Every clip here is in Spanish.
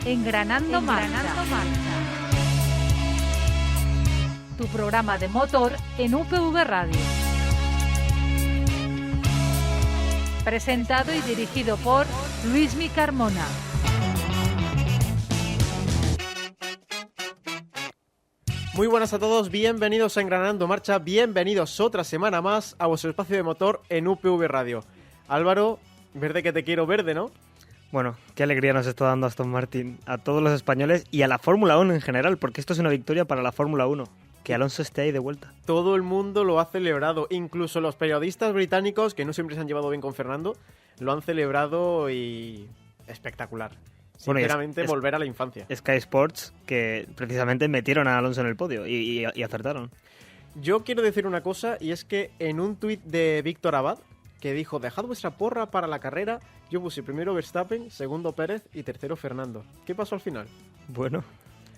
Engranando Marcha. Tu programa de motor en UPV Radio. Presentado y dirigido por Luismi Carmona. Muy buenas a todos, bienvenidos a Engranando Marcha, bienvenidos otra semana más a vuestro espacio de motor en UPV Radio. Álvaro, verde que te quiero verde, ¿no? Bueno, qué alegría nos está dando Aston Martin a todos los españoles y a la Fórmula 1 en general, porque esto es una victoria para la Fórmula 1, que Alonso esté ahí de vuelta. Todo el mundo lo ha celebrado, incluso los periodistas británicos, que no siempre se han llevado bien con Fernando, lo han celebrado y espectacular. Sinceramente, bueno, volver a la infancia. Sky Sports, que precisamente metieron a Alonso en el podio y acertaron. Yo quiero decir una cosa, y es que en un tuit de Víctor Abad, que dijo, dejad vuestra porra para la carrera, yo puse primero Verstappen, segundo Pérez y tercero Fernando. ¿Qué pasó al final? Bueno,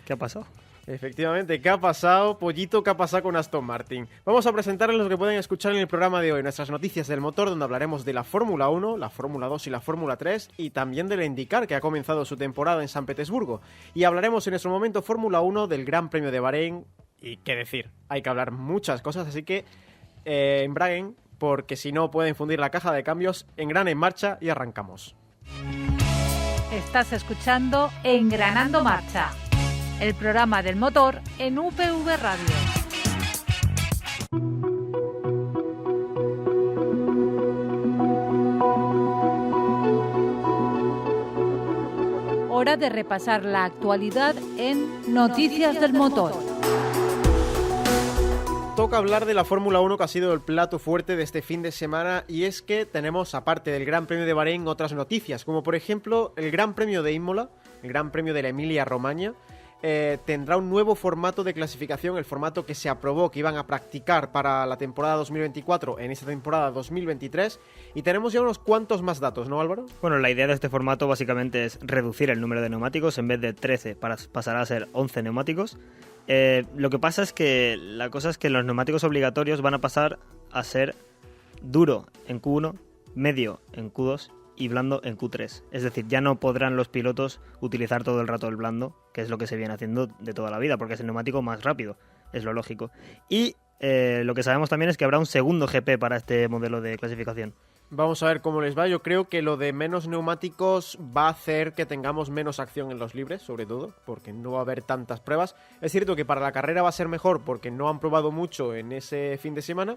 ¿qué ha pasado? Efectivamente, ¿qué ha pasado? Pollito, ¿qué ha pasado con Aston Martin? Vamos a presentarles lo que pueden escuchar en el programa de hoy, nuestras noticias del motor, donde hablaremos de la Fórmula 1, la Fórmula 2 y la Fórmula 3, y también de la IndyCar, que ha comenzado su temporada en San Petersburgo. Y hablaremos en nuestro momento Fórmula 1 del Gran Premio de Bahrein, y qué decir, hay que hablar muchas cosas, así que embraguen, porque si no pueden fundir la caja de cambios. Engran en marcha y arrancamos. Estás escuchando Engranando Marcha, el programa del motor en UPV Radio. Hora de repasar la actualidad en Noticias del Motor. Toca hablar de la Fórmula 1, que ha sido el plato fuerte de este fin de semana, y es que tenemos, aparte del Gran Premio de Bahrein, otras noticias, como por ejemplo el Gran Premio de Imola, el Gran Premio de la Emilia-Romagna. Tendrá un nuevo formato de clasificación, el formato que se aprobó, que iban a practicar para la temporada 2024 en esta temporada 2023, y tenemos ya unos cuantos más datos, ¿no, Álvaro? Bueno, la idea de este formato básicamente es reducir el número de neumáticos, en vez de 13 pasará a ser 11 neumáticos. Lo que pasa es que la cosa es que los neumáticos obligatorios van a pasar a ser duro en Q1, medio en Q2 y blando en Q3. Es decir, ya no podrán los pilotos utilizar todo el rato el blando, que es lo que se viene haciendo de toda la vida, porque es el neumático más rápido, es lo lógico. Y lo que sabemos también es que habrá un segundo GP para este modelo de clasificación. Vamos a ver cómo les va. Yo creo que lo de menos neumáticos va a hacer que tengamos menos acción en los libres, sobre todo, porque no va a haber tantas pruebas. Es cierto que para la carrera va a ser mejor porque no han probado mucho en ese fin de semana,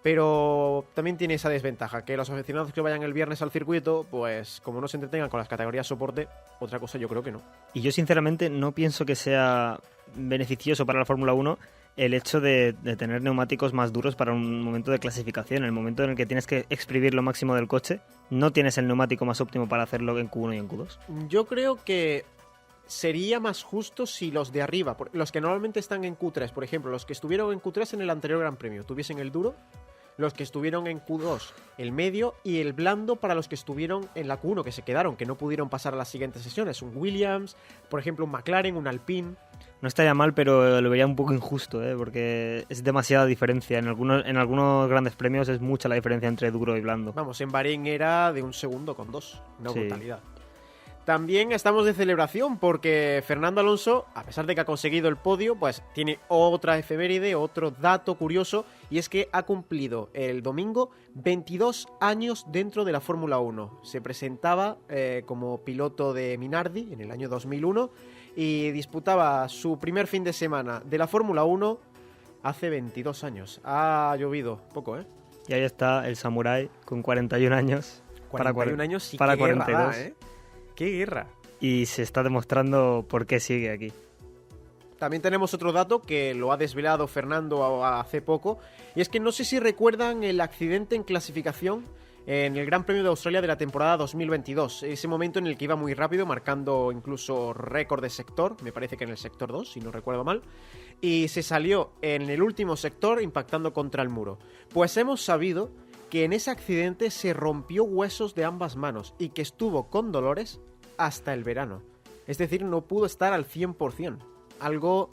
pero también tiene esa desventaja, que los aficionados que vayan el viernes al circuito, pues como no se entretengan con las categorías soporte, otra cosa yo creo que no. Y yo sinceramente no pienso que sea beneficioso para la Fórmula 1 el hecho de tener neumáticos más duros para un momento de clasificación. En el momento en el que tienes que exprimir lo máximo del coche, no tienes el neumático más óptimo para hacerlo en Q1 y en Q2. Yo creo que sería más justo si los de arriba, los que normalmente están en Q3, por ejemplo, los que estuvieron en Q3 en el anterior Gran Premio, tuviesen el duro, los que estuvieron en Q2 el medio y el blando para los que estuvieron en la Q1, que se quedaron, que no pudieron pasar a las siguientes sesiones. Un Williams, por ejemplo, un McLaren, un Alpine. No estaría mal, pero lo vería un poco injusto, porque es demasiada diferencia. En algunos grandes premios es mucha la diferencia entre duro y blando. Vamos, en Bahrein era de 1 segundo con 2, una sí. Brutalidad. También estamos de celebración porque Fernando Alonso, a pesar de que ha conseguido el podio, pues tiene otra efeméride, otro dato curioso, y es que ha cumplido el domingo 22 años dentro de la Fórmula 1. Se presentaba como piloto de Minardi en el año 2001 y disputaba su primer fin de semana de la Fórmula 1 hace 22 años. Ha llovido poco, ¿eh? Y ahí está el samurái con 41 años. 41 años sí para que 42. Guerra, ¿eh? ¡Qué guerra! Y se está demostrando por qué sigue aquí. También tenemos otro dato que lo ha desvelado Fernando hace poco, y es que no sé si recuerdan el accidente en clasificación en el Gran Premio de Australia de la temporada 2022, ese momento en el que iba muy rápido, marcando incluso récord de sector, me parece que en el sector 2, si no recuerdo mal, y se salió en el último sector impactando contra el muro. Pues hemos sabido que en ese accidente se rompió huesos de ambas manos y que estuvo con dolores hasta el verano. Es decir, no pudo estar al 100%. Algo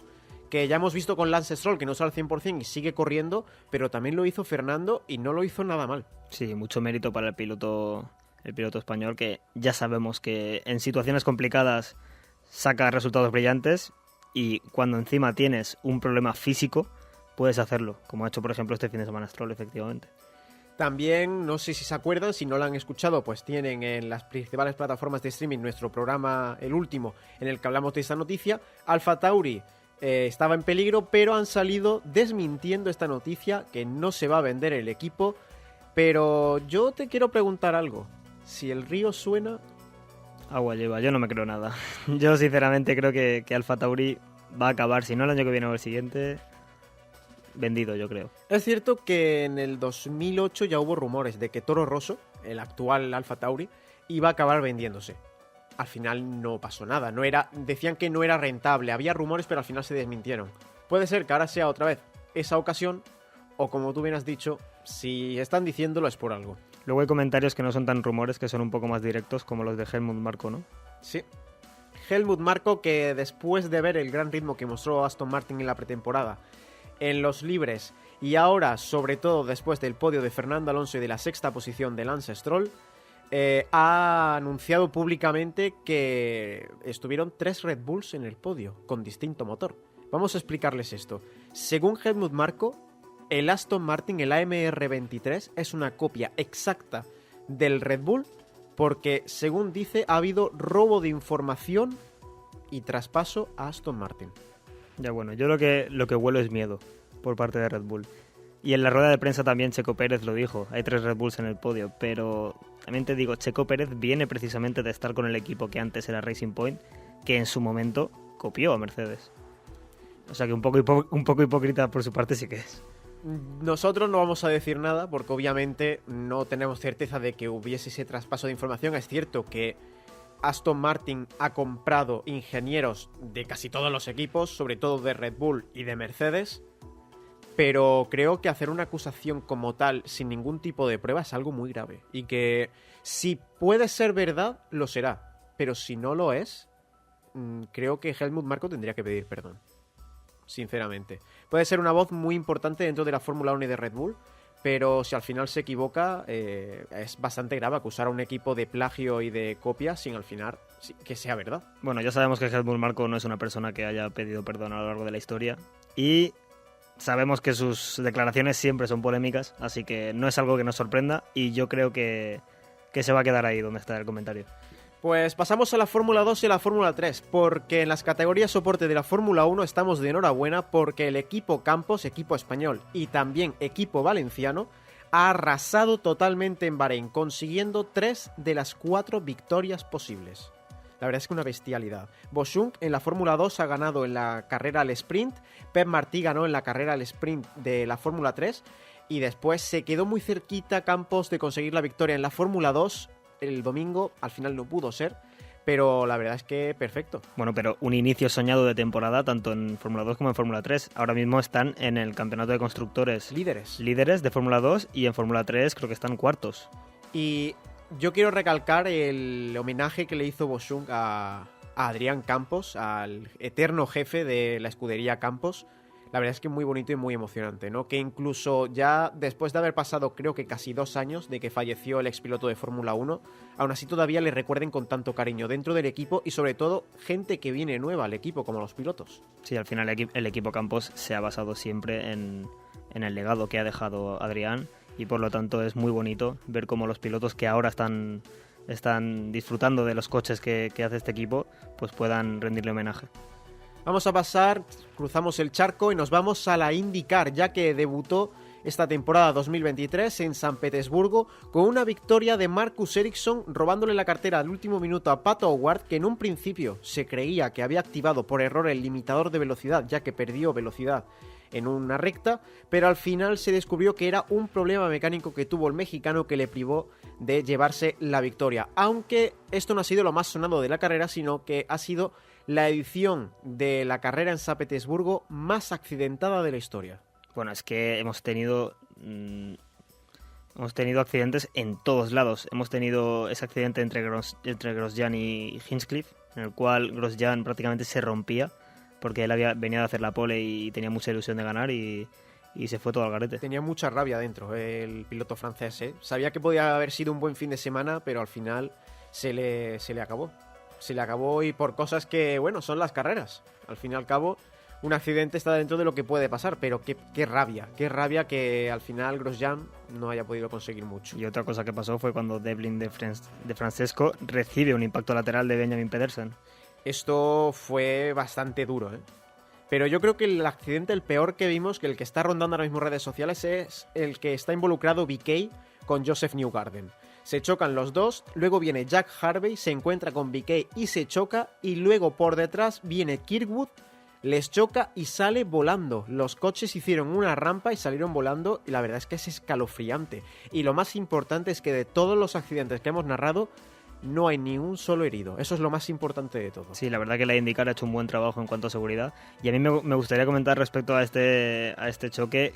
que ya hemos visto con Lance Stroll, que no está al 100% y sigue corriendo, pero también lo hizo Fernando y no lo hizo nada mal. Sí, mucho mérito para el piloto español, que ya sabemos que en situaciones complicadas saca resultados brillantes y cuando encima tienes un problema físico, puedes hacerlo, como ha hecho por ejemplo este fin de semana Stroll, efectivamente. También, no sé si se acuerdan, si no lo han escuchado, pues tienen en las principales plataformas de streaming nuestro programa, el último, en el que hablamos de esta noticia. AlphaTauri estaba en peligro, pero han salido desmintiendo esta noticia, que no se va a vender el equipo. Pero yo te quiero preguntar algo. Si el río suena... Agua lleva, yo no me creo nada. Yo sinceramente creo que AlphaTauri va a acabar, si no el año que viene o el siguiente... vendido, yo creo. Es cierto que en el 2008 ya hubo rumores de que Toro Rosso, el actual AlphaTauri, iba a acabar vendiéndose. Al final no pasó nada, decían que no era rentable, había rumores pero al final se desmintieron. Puede ser que ahora sea otra vez esa ocasión, o como tú bien has dicho, si están diciéndolo es por algo. Luego hay comentarios que no son tan rumores, que son un poco más directos, como los de Helmut Marko, ¿no? Sí. Helmut Marko, que después de ver el gran ritmo que mostró Aston Martin en la pretemporada, en los libres y ahora, sobre todo después del podio de Fernando Alonso y de la sexta posición de Lance Stroll, ha anunciado públicamente que estuvieron 3 Red Bulls en el podio, con distinto motor. Vamos a explicarles esto. Según Helmut Marko, el Aston Martin, el AMR23, es una copia exacta del Red Bull porque, según dice, ha habido robo de información y traspaso a Aston Martin. Ya bueno, yo lo que huelo es miedo por parte de Red Bull. Y en la rueda de prensa también Checo Pérez lo dijo, hay 3 Red Bulls en el podio, pero también te digo, Checo Pérez viene precisamente de estar con el equipo que antes era Racing Point, que en su momento copió a Mercedes. O sea que un poco hipócrita por su parte sí que es. Nosotros no vamos a decir nada porque obviamente no tenemos certeza de que hubiese ese traspaso de información. Es cierto que Aston Martin ha comprado ingenieros de casi todos los equipos, sobre todo de Red Bull y de Mercedes, pero creo que hacer una acusación como tal sin ningún tipo de prueba es algo muy grave y que si puede ser verdad, lo será, pero si no lo es, creo que Helmut Marko tendría que pedir perdón, sinceramente. Puede ser una voz muy importante dentro de la Fórmula 1 y de Red Bull, pero si al final se equivoca, es bastante grave acusar a un equipo de plagio y de copia sin al final que sea verdad. Bueno, ya sabemos que Helmut Marko no es una persona que haya pedido perdón a lo largo de la historia y sabemos que sus declaraciones siempre son polémicas, así que no es algo que nos sorprenda y yo creo que se va a quedar ahí donde está el comentario. Pues pasamos a la Fórmula 2 y a la Fórmula 3, porque en las categorías soporte de la Fórmula 1 estamos de enhorabuena porque el equipo Campos, equipo español y también equipo valenciano ha arrasado totalmente en Bahrein, consiguiendo 3 de las 4 victorias posibles. La verdad es que una bestialidad. Boschung en la Fórmula 2 ha ganado en la carrera al sprint, Pep Martí ganó en la carrera al sprint de la Fórmula 3 y después se quedó muy cerquita Campos de conseguir la victoria en la Fórmula 2 el domingo, al final no pudo ser, pero la verdad es que perfecto. Bueno, pero un inicio soñado de temporada tanto en Fórmula 2 como en Fórmula 3. Ahora mismo están en el campeonato de constructores líderes de Fórmula 2 y en Fórmula 3 creo que están cuartos. Y yo quiero recalcar el homenaje que le hizo Boschung a Adrián Campos, al eterno jefe de la escudería Campos. La verdad es que muy bonito y muy emocionante, ¿no? Que incluso ya después de haber pasado creo que casi 2 años de que falleció el expiloto de Fórmula 1, aún así todavía le recuerden con tanto cariño dentro del equipo y sobre todo gente que viene nueva al equipo, como los pilotos. Sí, al final el equipo Campos se ha basado siempre en el legado que ha dejado Adrián y por lo tanto es muy bonito ver cómo los pilotos que ahora están disfrutando de los coches que hace este equipo pues puedan rendirle homenaje. Vamos a pasar, cruzamos el charco y nos vamos a la IndyCar, ya que debutó esta temporada 2023 en San Petersburgo con una victoria de Marcus Ericsson robándole la cartera al último minuto a Pato O'Ward, que en un principio se creía que había activado por error el limitador de velocidad, ya que perdió velocidad en una recta, pero al final se descubrió que era un problema mecánico que tuvo el mexicano que le privó de llevarse la victoria. Aunque esto no ha sido lo más sonado de la carrera, sino que ha sido la edición de la carrera en San Petersburgo más accidentada de la historia. Bueno, es que hemos tenido accidentes en todos lados. Hemos tenido ese accidente entre Grosjean y Hinchcliffe, en el cual Grosjean prácticamente se rompía porque él venía de hacer la pole y tenía mucha ilusión de ganar y se fue todo al garete. Tenía mucha rabia dentro el piloto francés, ¿eh? Sabía que podía haber sido un buen fin de semana, pero al final se le acabó. Se le acabó y por cosas que, bueno, son las carreras. Al fin y al cabo, un accidente está dentro de lo que puede pasar, pero qué rabia que al final Grosjean no haya podido conseguir mucho. Y otra cosa que pasó fue cuando Devlin de Francesco recibe un impacto lateral de Benjamin Pedersen. Esto fue bastante duro, ¿eh? Pero yo creo que el accidente, el peor que vimos, que el que está rondando ahora mismo en redes sociales, es el que está involucrado BK con Joseph Newgarden. Se chocan los dos, luego viene Jack Harvey, se encuentra con BK y se choca, y luego por detrás viene Kirkwood, les choca y sale volando. Los coches hicieron una rampa y salieron volando, y la verdad es que es escalofriante. Y lo más importante es que de todos los accidentes que hemos narrado, no hay ni un solo herido. Eso es lo más importante de todo. Sí, la verdad que la IndyCar ha hecho un buen trabajo en cuanto a seguridad. Y a mí me gustaría comentar respecto a este choque.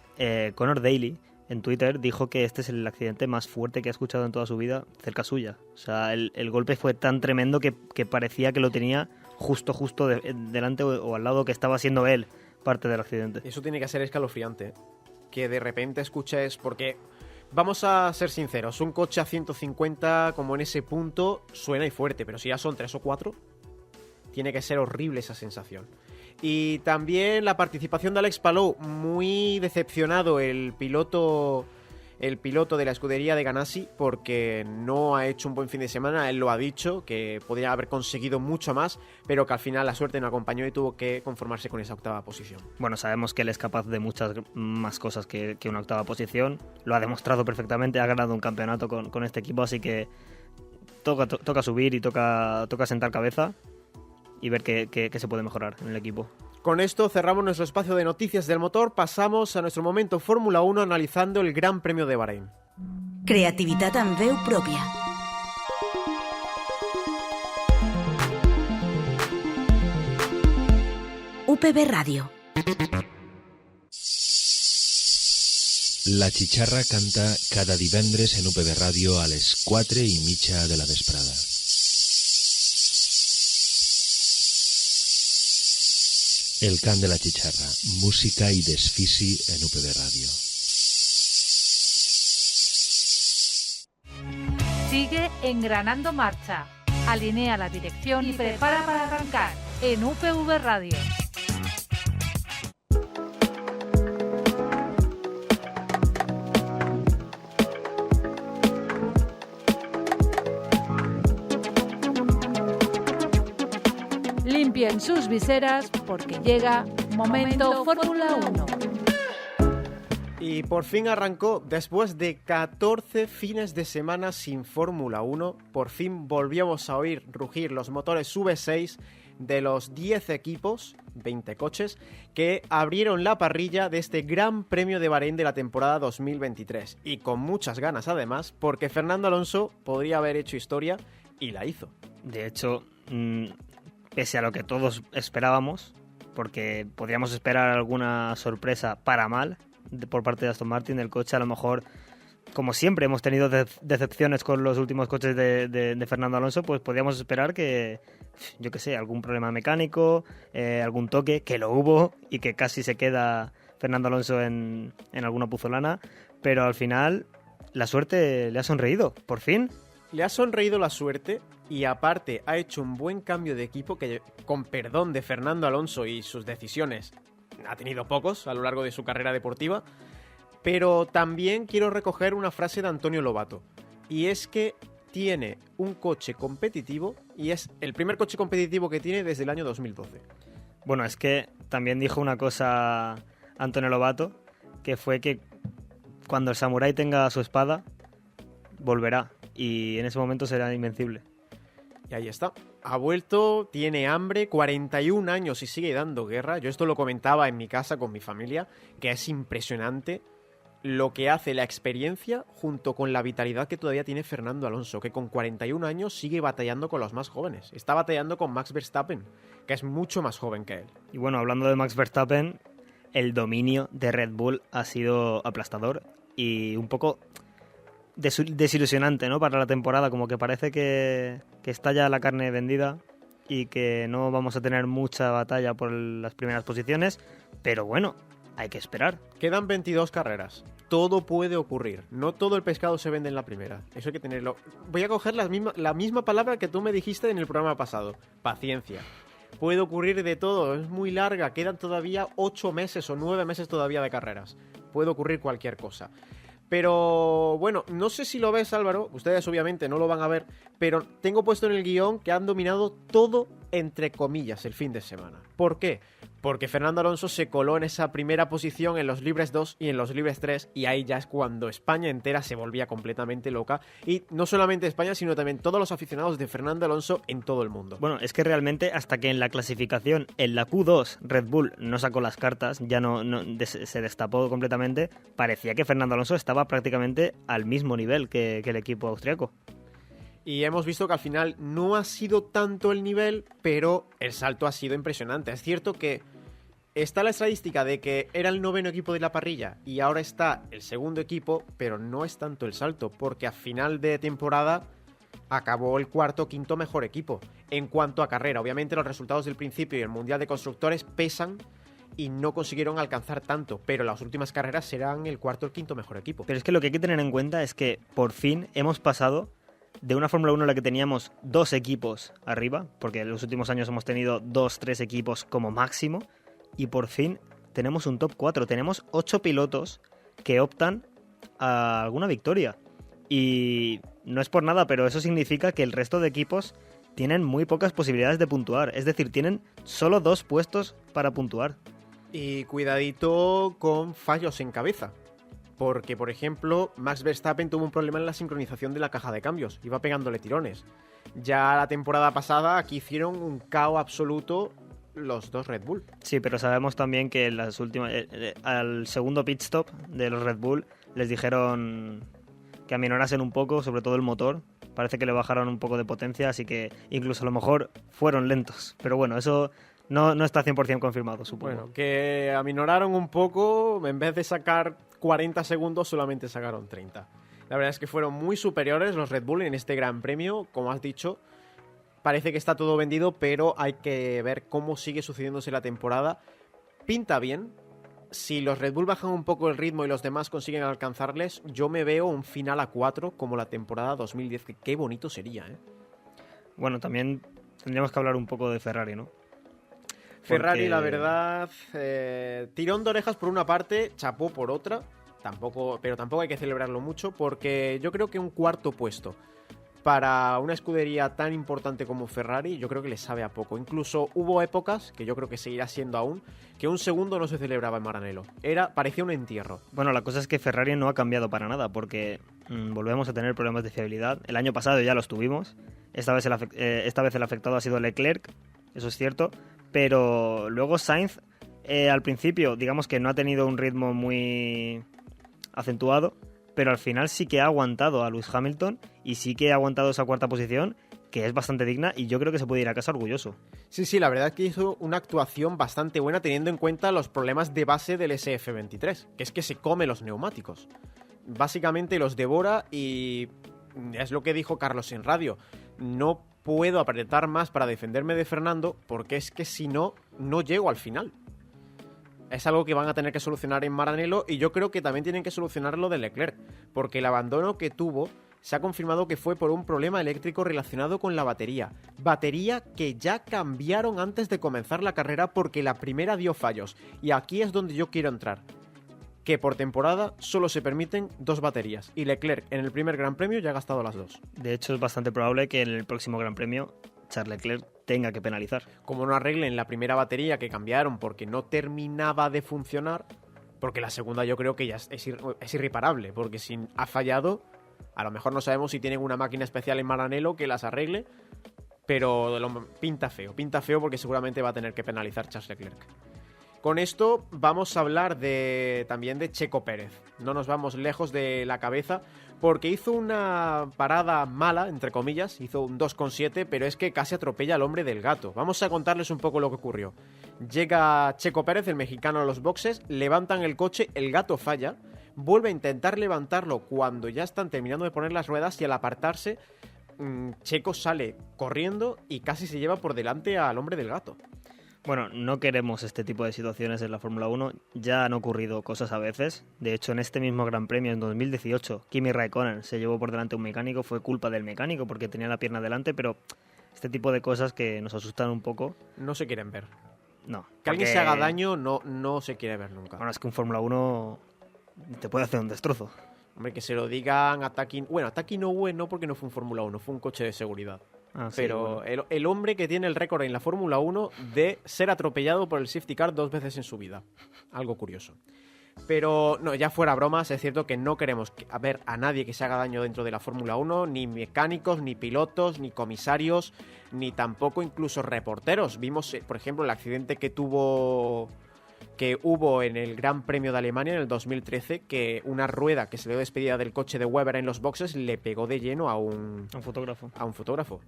Conor Daly en Twitter dijo que este es el accidente más fuerte que ha escuchado en toda su vida cerca suya. O sea, el golpe fue tan tremendo que parecía que lo tenía justo delante o al lado, que estaba siendo él parte del accidente. Eso tiene que ser escalofriante. Que de repente escuches, porque vamos a ser sinceros, un coche a 150 como en ese punto suena y fuerte, pero si ya son 3 o 4, tiene que ser horrible esa sensación. Y también la participación de Alex Palou, muy decepcionado el piloto de la escudería de Ganassi, porque no ha hecho un buen fin de semana. Él lo ha dicho, que podría haber conseguido mucho más, pero que al final la suerte no acompañó y tuvo que conformarse con esa octava posición. Bueno, sabemos que él es capaz de muchas más cosas que una octava posición. Lo ha demostrado perfectamente, ha ganado un campeonato con este equipo, así que toca subir y toca sentar cabeza y ver qué se puede mejorar en el equipo. Con esto cerramos nuestro espacio de noticias del motor. Pasamos a nuestro momento Fórmula 1 analizando el Gran Premio de Bahrein. Creativitat amb veu pròpia. UPB Ràdio. La Chicharra canta cada divendres en UPB Ràdio a les 4:30 de la vesprada. El cant de la Chicharra, música y desfici en UPB Radio. Sigue engranando marcha. Alinea la dirección y prepara para arrancar en UPV Radio. Limpien sus viseras porque llega Momento Fórmula 1. Y por fin arrancó, después de 14 fines de semana sin Fórmula 1, por fin volvíamos a oír rugir los motores V6 de los 10 equipos, 20 coches, que abrieron la parrilla de este Gran Premio de Bahrein de la temporada 2023. Y con muchas ganas además, porque Fernando Alonso podría haber hecho historia y la hizo. De hecho, pese a lo que todos esperábamos, porque podríamos esperar alguna sorpresa para mal por parte de Aston Martin, el coche a lo mejor, como siempre hemos tenido decepciones con los últimos coches de Fernando Alonso, pues podríamos esperar que, yo qué sé, algún problema mecánico, algún toque, que lo hubo y que casi se queda Fernando Alonso en alguna puzolana, pero al final la suerte le ha sonreído, por fin. Le ha sonreído la suerte y aparte ha hecho un buen cambio de equipo que, con perdón de Fernando Alonso y sus decisiones, ha tenido pocos a lo largo de su carrera deportiva, pero también quiero recoger una frase de Antonio Lobato, y es que tiene un coche competitivo y es el primer coche competitivo que tiene desde el año 2012. Bueno, es que también dijo una cosa Antonio Lobato, que fue que cuando el samurái tenga su espada, volverá, y en ese momento será invencible. Y ahí está. Ha vuelto, tiene hambre, 41 años y sigue dando guerra. Yo esto lo comentaba en mi casa con mi familia, que es impresionante lo que hace la experiencia junto con la vitalidad que todavía tiene Fernando Alonso, que con 41 años sigue batallando con los más jóvenes. Está batallando con Max Verstappen, que es mucho más joven que él. Y bueno, hablando de Max Verstappen, el dominio de Red Bull ha sido aplastador y un poco desilusionante, ¿no? Para la temporada, como que parece que está ya la carne vendida y que no vamos a tener mucha batalla por las primeras posiciones, pero bueno, hay que esperar. Quedan 22 carreras. todo puede ocurrir. No todo el pescado se vende en la primera. Eso hay que tenerlo. Voy a coger la misma palabra que tú me dijiste en el programa pasado. Paciencia. Puede ocurrir de todo. Es muy larga. Quedan todavía 8 meses o 9 meses todavía de carreras. Puede ocurrir cualquier cosa. Pero bueno, no sé si lo ves, Álvaro. Ustedes obviamente no lo van a ver. Pero tengo puesto en el guión que han dominado todo, entre comillas, el fin de semana. ¿Por qué? Porque Fernando Alonso se coló en esa primera posición en los libres 2 y en los libres 3, y ahí ya es cuando España entera se volvía completamente loca, y no solamente España, sino también todos los aficionados de Fernando Alonso en todo el mundo. Bueno, es que realmente hasta que en la clasificación, en la Q2, Red Bull no sacó las cartas, ya se destapó completamente, parecía que Fernando Alonso estaba prácticamente al mismo nivel que el equipo austriaco. Y hemos visto que al final no ha sido tanto el nivel, pero el salto ha sido impresionante. Es cierto que está la estadística de que era el 9º equipo de la parrilla y ahora está el 2º equipo, pero no es tanto el salto, porque a final de temporada acabó el 4º, 5º mejor equipo. En cuanto a carrera, obviamente los resultados del principio y el Mundial de Constructores pesan y no consiguieron alcanzar tanto, pero las últimas carreras serán el 4º, el 5º mejor equipo. Pero es que lo que hay que tener en cuenta es que por fin hemos pasado de una Fórmula 1 en la que teníamos 2 equipos arriba, porque en los últimos años hemos tenido 2, 3 equipos como máximo, y por fin tenemos un top 4. Tenemos 8 pilotos que optan a alguna victoria. Y no es por nada, pero eso significa que el resto de equipos tienen muy pocas posibilidades de puntuar. Es decir, tienen solo 2 puestos para puntuar. Y cuidadito con fallos en cabeza. Porque, por ejemplo, Max Verstappen tuvo un problema en la sincronización de la caja de cambios. Iba pegándole tirones. Ya la temporada pasada aquí hicieron un caos absoluto los 2 Red Bull. Sí, pero sabemos también que al segundo pit stop de los Red Bull les dijeron que aminorasen un poco, sobre todo el motor. Parece que le bajaron un poco de potencia, así que incluso a lo mejor fueron lentos. Pero bueno, eso no está 100% confirmado, supongo. Bueno, que aminoraron un poco, en vez de sacar 40 segundos solamente sacaron 30. La verdad es que fueron muy superiores los Red Bull en este Gran Premio, como has dicho. Parece que está todo vendido, pero hay que ver cómo sigue sucediéndose la temporada. Pinta bien. Si los Red Bull bajan un poco el ritmo y los demás consiguen alcanzarles, yo me veo un final a 4 como la temporada 2010. Qué bonito sería, ¿eh? Bueno, también tendríamos que hablar un poco de Ferrari, ¿no? Ferrari, la verdad, tirón de orejas por una parte, chapó por otra, pero tampoco hay que celebrarlo mucho, porque yo creo que un 4º puesto para una escudería tan importante como Ferrari, yo creo que le sabe a poco. Incluso hubo épocas, que yo creo que seguirá siendo aún, que un 2º no se celebraba en Maranello. Parecía un entierro. Bueno, la cosa es que Ferrari no ha cambiado para nada, porque volvemos a tener problemas de fiabilidad. El año pasado ya los tuvimos, esta vez el afectado ha sido Leclerc, eso es cierto, pero luego Sainz, al principio, digamos que no ha tenido un ritmo muy acentuado, pero al final sí que ha aguantado a Lewis Hamilton y sí que ha aguantado esa 4ª posición, que es bastante digna, y yo creo que se puede ir a casa orgulloso. Sí, la verdad es que hizo una actuación bastante buena teniendo en cuenta los problemas de base del SF23, que es que se come los neumáticos. Básicamente los devora y es lo que dijo Carlos en radio. No puedo apretar más para defenderme de Fernando porque es que si no, no llego al final. Es algo que van a tener que solucionar en Maranello y yo creo que también tienen que solucionarlo de Leclerc, porque el abandono que tuvo se ha confirmado que fue por un problema eléctrico relacionado con la batería. Batería que ya cambiaron antes de comenzar la carrera porque la primera dio fallos. Y aquí es donde yo quiero entrar. Que por temporada solo se permiten 2 baterías y Leclerc en el primer Gran Premio ya ha gastado las 2. De hecho, es bastante probable que en el próximo Gran Premio Charles Leclerc tenga que penalizar. Como no arreglen la primera batería que cambiaron porque no terminaba de funcionar, porque la segunda yo creo que ya es irreparable, porque si ha fallado, a lo mejor no sabemos si tienen una máquina especial en Maranello que las arregle, pero pinta feo porque seguramente va a tener que penalizar Charles Leclerc. Con esto vamos a hablar también de Checo Pérez. No nos vamos lejos de la cabeza porque hizo una parada mala, entre comillas, hizo un 2,7, pero es que casi atropella al hombre del gato. Vamos a contarles un poco lo que ocurrió. Llega Checo Pérez, el mexicano, a los boxes, levantan el coche, el gato falla, vuelve a intentar levantarlo cuando ya están terminando de poner las ruedas y al apartarse, Checo sale corriendo y casi se lleva por delante al hombre del gato. Bueno, no queremos este tipo de situaciones en la Fórmula 1. Ya han ocurrido cosas a veces. De hecho, en este mismo Gran Premio, en 2018, Kimi Raikkonen se llevó por delante a un mecánico. Fue culpa del mecánico porque tenía la pierna delante, pero este tipo de cosas que nos asustan un poco, No se quieren ver. no. Que alguien porque- se haga daño no se quiere ver nunca. Bueno, es que un Fórmula 1 te puede hacer un destrozo. Hombre, que se lo digan a Taki... Bueno, a Taki Inoue no, porque no fue un Fórmula 1, fue un coche de seguridad. Ah, sí, Pero bueno. el hombre que tiene el récord en la Fórmula 1 de ser atropellado por el safety car 2 veces en su vida. Algo curioso. Pero no, ya fuera bromas, es cierto que no queremos ver a nadie que se haga daño dentro de la Fórmula 1, ni mecánicos, ni pilotos, ni comisarios, ni tampoco incluso reporteros. Vimos, por ejemplo, el accidente que hubo en el Gran Premio de Alemania en el 2013, que una rueda que se le dio despedida del coche de Webber en los boxes le pegó de lleno a un fotógrafo. fotógrafo.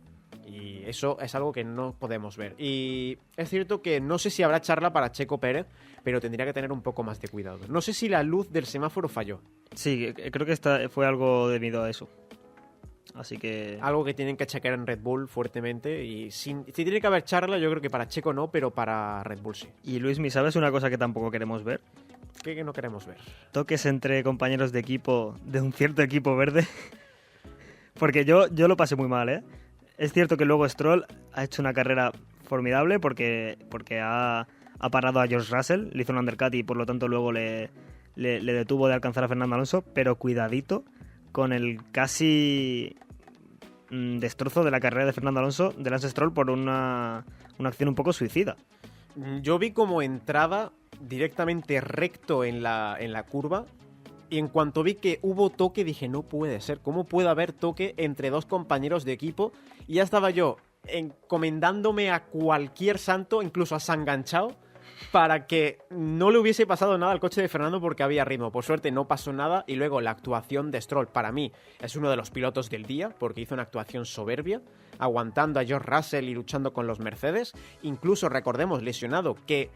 Y eso es algo que no podemos ver. Y es cierto que no sé si habrá charla para Checo Pérez, pero tendría que tener un poco más de cuidado. No sé si la luz del semáforo falló. Sí, creo que fue algo debido a eso. Así que... Algo que tienen que chequear en Red Bull fuertemente. Y si tiene que haber charla, yo creo que para Checo no, pero para Red Bull sí. Y Luismi, ¿sabes una cosa que tampoco queremos ver? ¿Qué no queremos ver? Toques entre compañeros de equipo de un cierto equipo verde. Porque yo lo pasé muy mal, ¿eh? Es cierto que luego Stroll ha hecho una carrera formidable porque ha parado a George Russell, le hizo un undercut y por lo tanto luego le detuvo de alcanzar a Fernando Alonso, pero cuidadito con el casi destrozo de la carrera de Fernando Alonso, de Lance Stroll, por una acción un poco suicida. Yo vi como entraba directamente recto en la curva. Y en cuanto vi que hubo toque, dije, no puede ser. ¿Cómo puede haber toque entre dos compañeros de equipo? Y ya estaba yo encomendándome a cualquier santo, incluso a Sanganchao, para que no le hubiese pasado nada al coche de Fernando porque había ritmo. Por suerte no pasó nada. Y luego la actuación de Stroll, para mí, es uno de los pilotos del día, porque hizo una actuación soberbia, aguantando a George Russell y luchando con los Mercedes. Incluso, recordemos, lesionado, que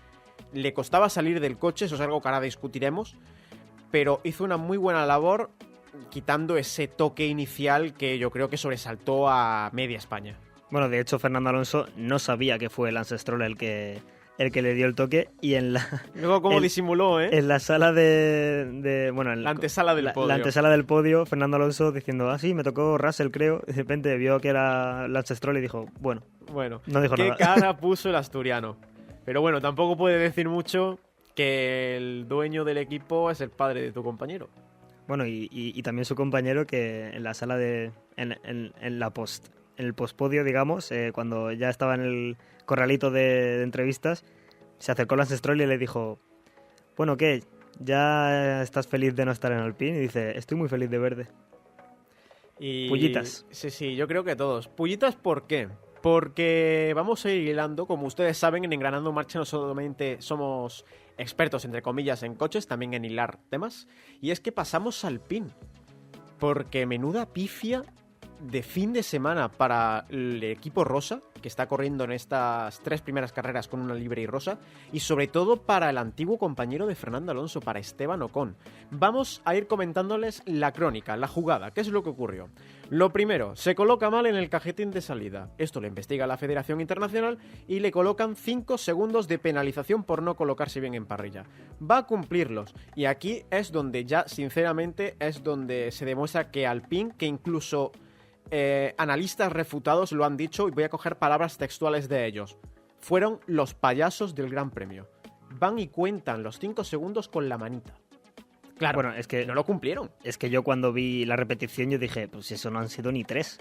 le costaba salir del coche, eso es algo que ahora discutiremos. Pero hizo una muy buena labor quitando ese toque inicial que yo creo que sobresaltó a media España. Bueno, de hecho, Fernando Alonso no sabía que fue Lance Stroll el que le dio el toque y en la... Luego cómo disimuló, ¿eh? En la sala bueno, la antesala del podio. La antesala del podio, Fernando Alonso diciendo, sí, me tocó Russell, creo. Y de repente vio que era Lance Stroll y dijo, bueno, no dijo ¿qué nada. cara puso el asturiano? Pero bueno, tampoco puede decir mucho que el dueño del equipo es el padre de tu compañero. Bueno, y también su compañero que en la sala en el postpodio, digamos, cuando ya estaba en el corralito de entrevistas, se acercó a Lance Stroll y le dijo, bueno, ¿qué? ¿Ya estás feliz de no estar en Alpine? Y dice, estoy muy feliz de verde. Y... Pullitas. Sí, yo creo que todos. Pullitas, ¿por qué? Porque vamos a ir hilando, como ustedes saben, en Engranando Marcha no solamente somos expertos, entre comillas, en coches, también en hilar temas. Y es que pasamos al Alpine. Porque menuda pifia de fin de semana para el equipo rosa, que está corriendo en estas 3 primeras carreras con una livery rosa, y sobre todo para el antiguo compañero de Fernando Alonso, para Esteban Ocon. Vamos a ir comentándoles la crónica, la jugada, qué es lo que ocurrió. Lo primero, se coloca mal en el cajetín de salida. Esto lo investiga la Federación Internacional y le colocan 5 segundos de penalización por no colocarse bien en parrilla. Va a cumplirlos, y aquí es donde ya, sinceramente, es donde se demuestra que Alpine, que incluso... analistas refutados lo han dicho, y voy a coger palabras textuales de ellos, fueron los payasos del Gran Premio. Van y cuentan los 5 segundos con la manita. Claro, bueno, es que no lo cumplieron. Es que yo cuando vi la repetición yo dije, pues eso no han sido ni 3.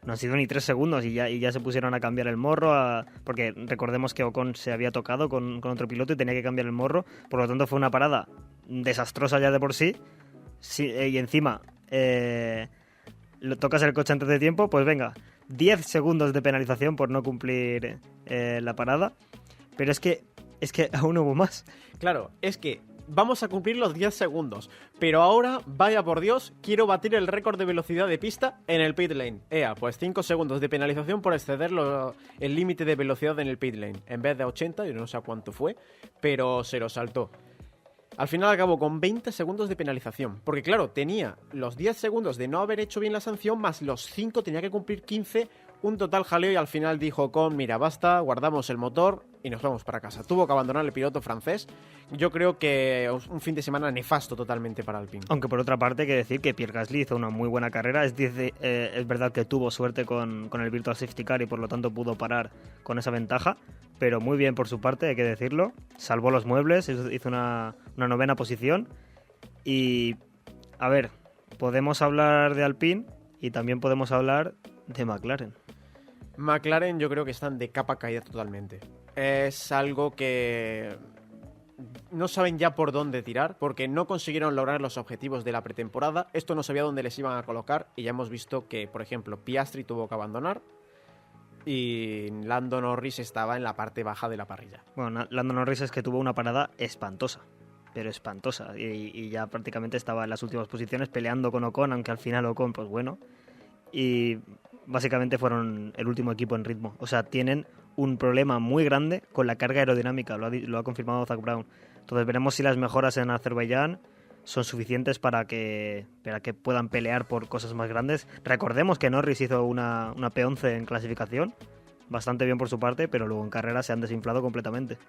No han sido ni 3 segundos y ya se pusieron a cambiar el morro, porque recordemos que Ocon se había tocado con otro piloto y tenía que cambiar el morro, por lo tanto fue una parada desastrosa ya de por sí, y encima... lo tocas el coche antes de tiempo, pues venga, 10 segundos de penalización por no cumplir la parada. Pero es que aún hubo más. Claro, es que vamos a cumplir los 10 segundos, pero ahora, vaya por Dios, quiero batir el récord de velocidad de pista en el pit lane. Pues 5 segundos de penalización por exceder el límite de velocidad en el pit lane. En vez de 80, yo no sé a cuánto fue, pero se lo saltó. Al final acabó con 20 segundos de penalización. Porque claro, tenía los 10 segundos de no haber hecho bien la sanción, más los 5 tenía que cumplir 15 un total jaleo y al final dijo Ocon, mira, basta, guardamos el motor y nos vamos para casa. Tuvo que abandonar el piloto francés. Yo creo que un fin de semana nefasto totalmente para Alpine. Aunque por otra parte hay que decir que Pierre Gasly hizo una muy buena carrera. Es verdad que tuvo suerte con el Virtual Safety Car y por lo tanto pudo parar con esa ventaja, pero muy bien por su parte, hay que decirlo. Salvó los muebles, hizo una 9ª posición. Y, a ver, podemos hablar de Alpine y también podemos hablar de McLaren. McLaren yo creo que están de capa caída totalmente. Es algo que no saben ya por dónde tirar, porque no consiguieron lograr los objetivos de la pretemporada. Esto no sabía dónde les iban a colocar y ya hemos visto que, por ejemplo, Piastri tuvo que abandonar y Lando Norris estaba en la parte baja de la parrilla. Bueno, Lando Norris es que tuvo una parada espantosa, pero espantosa, y ya prácticamente estaba en las últimas posiciones peleando con Ocon, aunque al final Ocon, pues bueno, y básicamente fueron el último equipo en ritmo. O sea, tienen un problema muy grande con la carga aerodinámica, lo ha confirmado Zak Brown. Entonces veremos si las mejoras en Azerbaiyán son suficientes para que puedan pelear por cosas más grandes. Recordemos que Norris hizo una P11 en clasificación, bastante bien por su parte, pero luego en carrera se han desinflado completamente.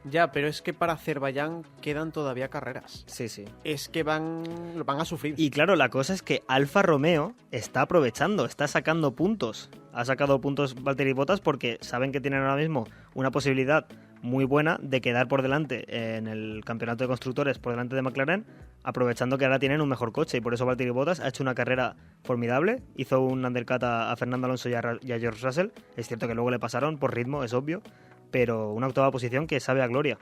Ya, pero es que para Azerbaiyán quedan todavía carreras. Sí, sí. Es que van a sufrir. Y claro, la cosa es que Alfa Romeo está aprovechando, está sacando puntos. Ha sacado puntos Valtteri Bottas porque saben que tienen ahora mismo una posibilidad muy buena de quedar por delante en el campeonato de constructores por delante de McLaren, aprovechando que ahora tienen un mejor coche, y por eso Valtteri Bottas ha hecho una carrera formidable, hizo un undercut a Fernando Alonso y a George Russell. Es cierto que luego le pasaron por ritmo, es obvio, pero una 8ª posición que sabe a gloria.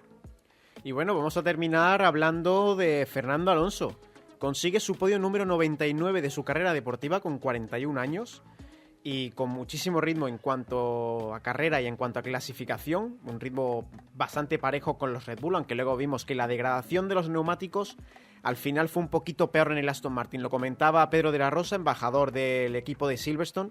Y bueno, vamos a terminar hablando de Fernando Alonso. Consigue su podio número 99 de su carrera deportiva con 41 años y con muchísimo ritmo en cuanto a carrera y en cuanto a clasificación, un ritmo bastante parejo con los Red Bull, aunque luego vimos que la degradación de los neumáticos al final fue un poquito peor en el Aston Martin. Lo comentaba Pedro de la Rosa, embajador del equipo de Silverstone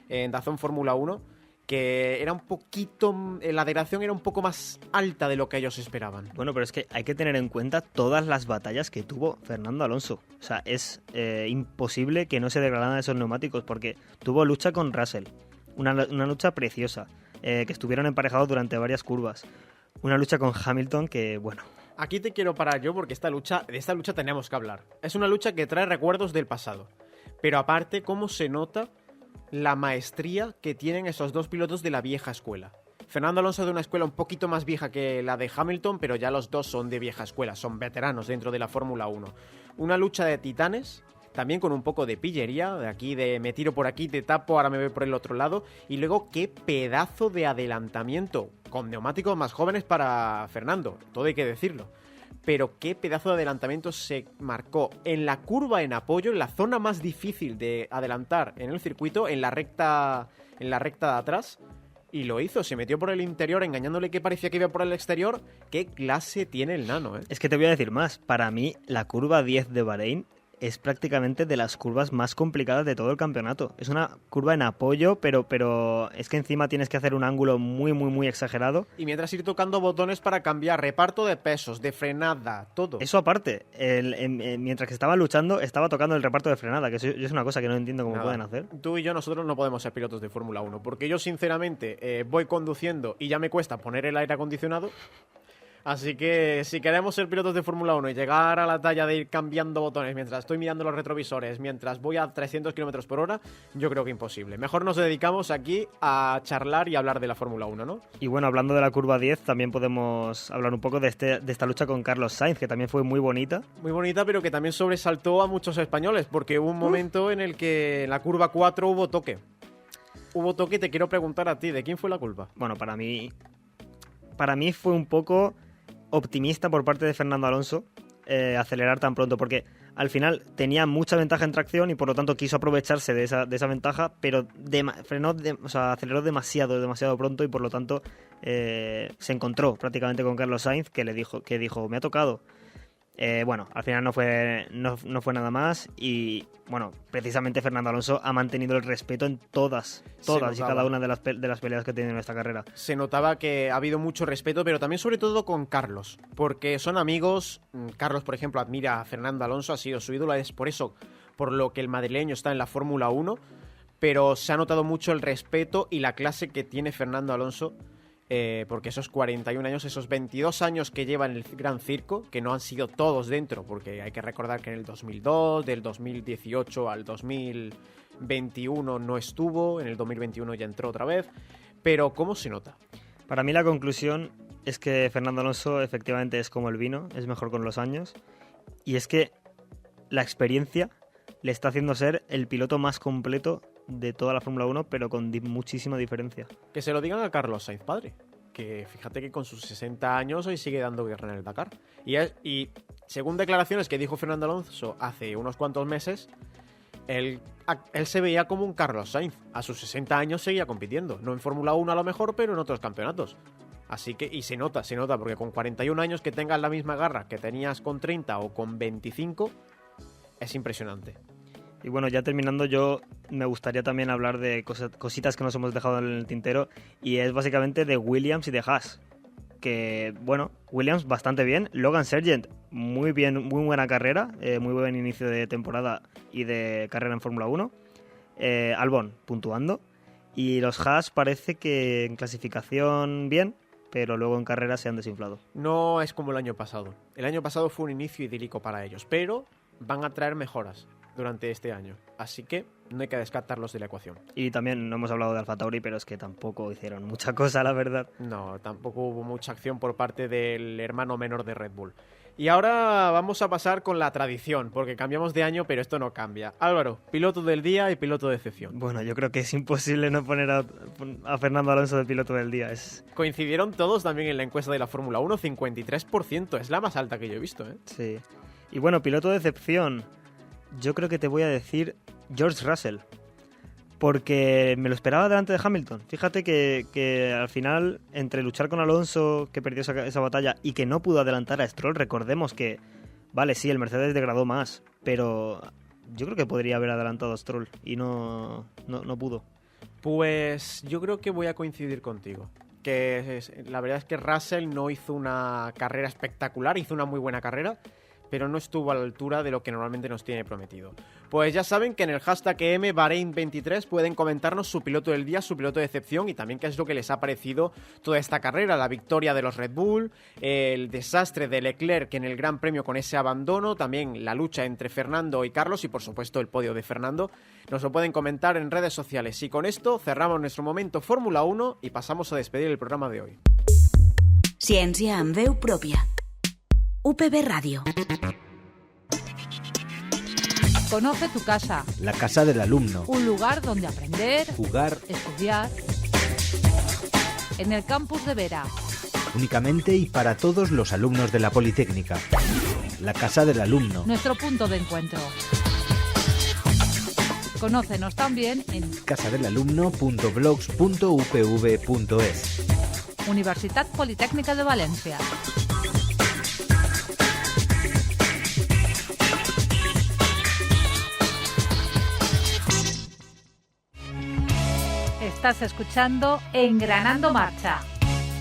en DAZN Fórmula 1, que era un poquito, la degradación era un poco más alta de lo que ellos esperaban. Bueno, pero es que hay que tener en cuenta todas las batallas que tuvo Fernando Alonso. O sea, es imposible que no se degradaran esos neumáticos, porque tuvo lucha con Russell, una lucha preciosa, que estuvieron emparejados durante varias curvas. Una lucha con Hamilton que, bueno... Aquí te quiero parar yo porque de esta lucha tenemos que hablar. Es una lucha que trae recuerdos del pasado. Pero aparte, cómo se nota la maestría que tienen esos dos pilotos de la vieja escuela. Fernando Alonso de una escuela un poquito más vieja que la de Hamilton, pero ya los dos son de vieja escuela, son veteranos dentro de la Fórmula 1. Una lucha de titanes, también con un poco de pillería, de aquí de me tiro por aquí, te tapo, ahora me voy por el otro lado, y luego qué pedazo de adelantamiento, con neumáticos más jóvenes para Fernando, todo hay que decirlo. Pero qué pedazo de adelantamiento se marcó en la curva en apoyo, en la zona más difícil de adelantar en el circuito, en la recta de atrás, y lo hizo, se metió por el interior engañándole que parecía que iba por el exterior. Qué clase tiene el nano, ¿eh? Es que te voy a decir más, para mí la curva 10 de Bahrein es prácticamente de las curvas más complicadas de todo el campeonato. Es una curva en apoyo, pero es que encima tienes que hacer un ángulo muy, muy, muy exagerado. Y mientras ir tocando botones para cambiar reparto de pesos, de frenada, todo. Eso aparte, mientras que estaba luchando, estaba tocando el reparto de frenada, que eso es una cosa que no entiendo cómo pueden hacer. Tú y yo, nosotros no podemos ser pilotos de Fórmula 1, porque yo sinceramente voy conduciendo y ya me cuesta poner el aire acondicionado. Así que si queremos ser pilotos de Fórmula 1 y llegar a la talla de ir cambiando botones mientras estoy mirando los retrovisores, mientras voy a 300 km por hora, yo creo que imposible. Mejor nos dedicamos aquí a charlar y hablar de la Fórmula 1, ¿no? Y bueno, hablando de la curva 10, también podemos hablar un poco de esta lucha con Carlos Sainz, que también fue muy bonita. Muy bonita, pero que también sobresaltó a muchos españoles, porque hubo un momento en el que en la curva 4 hubo toque. Hubo toque y te quiero preguntar a ti, ¿de quién fue la culpa? Bueno, para mí fue un poco optimista por parte de Fernando Alonso acelerar tan pronto, porque al final tenía mucha ventaja en tracción y por lo tanto quiso aprovecharse de esa ventaja, pero aceleró demasiado pronto y por lo tanto se encontró prácticamente con Carlos Sainz, que dijo me ha tocado. Bueno, al final no fue nada más y bueno, precisamente Fernando Alonso ha mantenido el respeto en todas y cada una de las peleas que ha tenido en esta carrera. Se notaba que ha habido mucho respeto, pero también sobre todo con Carlos, porque son amigos. Carlos, por ejemplo, admira a Fernando Alonso, ha sido su ídolo, es por eso por lo que el madrileño está en la Fórmula 1, pero se ha notado mucho el respeto y la clase que tiene Fernando Alonso, porque esos 41 años, esos 22 años que lleva en el Gran Circo, que no han sido todos dentro, porque hay que recordar que en el 2002, del 2018 al 2021 no estuvo, en el 2021 ya entró otra vez, pero ¿cómo se nota? Para mí la conclusión es que Fernando Alonso efectivamente es como el vino, es mejor con los años, y es que la experiencia le está haciendo ser el piloto más completo de toda la Fórmula 1, pero con muchísima diferencia. Que se lo digan a Carlos Sainz padre, que fíjate que con sus 60 años hoy sigue dando guerra en el Dakar. Y según declaraciones que dijo Fernando Alonso hace unos cuantos meses, él se veía como un Carlos Sainz. A sus 60 años seguía compitiendo, no en Fórmula 1 a lo mejor, pero en otros campeonatos. Así que, y se nota, porque con 41 años que tengas la misma garra que tenías con 30 o con 25, es impresionante. Y bueno, ya terminando, yo me gustaría también hablar de cositas que nos hemos dejado en el tintero, y es básicamente de Williams y de Haas. Que, bueno, Williams bastante bien, Logan Sargent muy bien, muy buena carrera, muy buen inicio de temporada y de carrera en Fórmula 1. Albon puntuando, y los Haas parece que en clasificación bien, pero luego en carrera se han desinflado. No es como el año pasado. El año pasado fue un inicio idílico para ellos, pero van a traer mejoras durante este año, así que no hay que descartarlos de la ecuación. Y también no hemos hablado de AlphaTauri, pero es que tampoco hicieron mucha cosa, la verdad. No, tampoco hubo mucha acción por parte del hermano menor de Red Bull. Y ahora vamos a pasar con la tradición, porque cambiamos de año, pero esto no cambia. Álvaro, piloto del día y piloto de excepción. Bueno, yo creo que es imposible no poner a Fernando Alonso de piloto del día. Coincidieron todos también en la encuesta de la Fórmula 1, 53%, es la más alta que yo he visto, ¿eh? Sí. Y bueno, piloto de excepción, yo creo que te voy a decir George Russell, porque me lo esperaba delante de Hamilton. Fíjate que al final, entre luchar con Alonso, que perdió esa batalla, y que no pudo adelantar a Stroll, recordemos que, vale, sí, el Mercedes degradó más, pero yo creo que podría haber adelantado a Stroll y no pudo. Pues yo creo que voy a coincidir contigo. La verdad es que Russell no hizo una carrera espectacular, hizo una muy buena carrera, pero no estuvo a la altura de lo que normalmente nos tiene prometido. Pues ya saben que en el hashtag #Bahrein23 pueden comentarnos su piloto del día, su piloto de excepción, y también qué es lo que les ha parecido toda esta carrera, la victoria de los Red Bull, el desastre de Leclerc en el Gran Premio con ese abandono, también la lucha entre Fernando y Carlos y por supuesto el podio de Fernando. Nos lo pueden comentar en redes sociales. Y con esto cerramos nuestro momento Fórmula 1 y pasamos a despedir el programa de hoy. Ciència en veu pròpia. UPV Radio. Conoce tu casa. La casa del alumno. Un lugar donde aprender, Jugar estudiar. En el campus de Vera. únicamente y para todos los alumnos de la Politécnica. La casa del alumno. Nuestro punto de encuentro. Conócenos también en casadelalumno.blogs.upv.es. Universitat Politécnica de Valencia. Estás escuchando Engranando Marcha,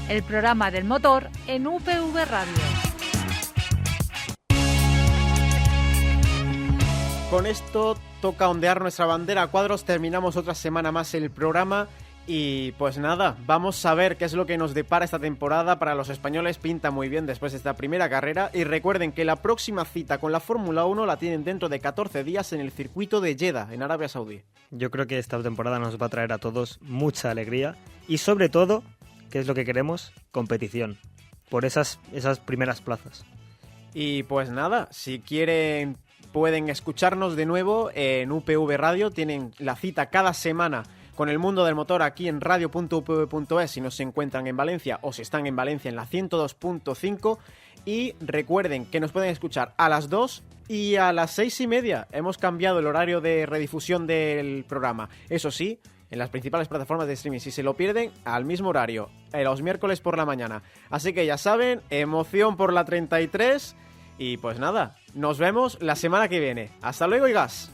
el programa del motor en UPV Radio. Con esto toca ondear nuestra bandera a cuadros, terminamos otra semana más el programa y pues nada, vamos a ver qué es lo que nos depara esta temporada. Para los españoles pinta muy bien después de esta primera carrera y recuerden que la próxima cita con la Fórmula 1 la tienen dentro de 14 días en el circuito de Jeddah, en Arabia Saudí. Yo creo que esta temporada nos va a traer a todos mucha alegría y sobre todo, ¿qué es lo que queremos? Competición, por esas primeras plazas. Y pues nada, si quieren pueden escucharnos de nuevo en UPV Radio, tienen la cita cada semana con el mundo del motor aquí en radio.upv.es si no se encuentran en Valencia o si están en Valencia en la 102.5 y recuerden que nos pueden escuchar a las 2 y a las 6:30. Hemos cambiado el horario de redifusión del programa, eso sí, en las principales plataformas de streaming, si se lo pierden, al mismo horario, los miércoles por la mañana. Así que ya saben, emoción por la 33 y pues nada, nos vemos la semana que viene. Hasta luego y gas.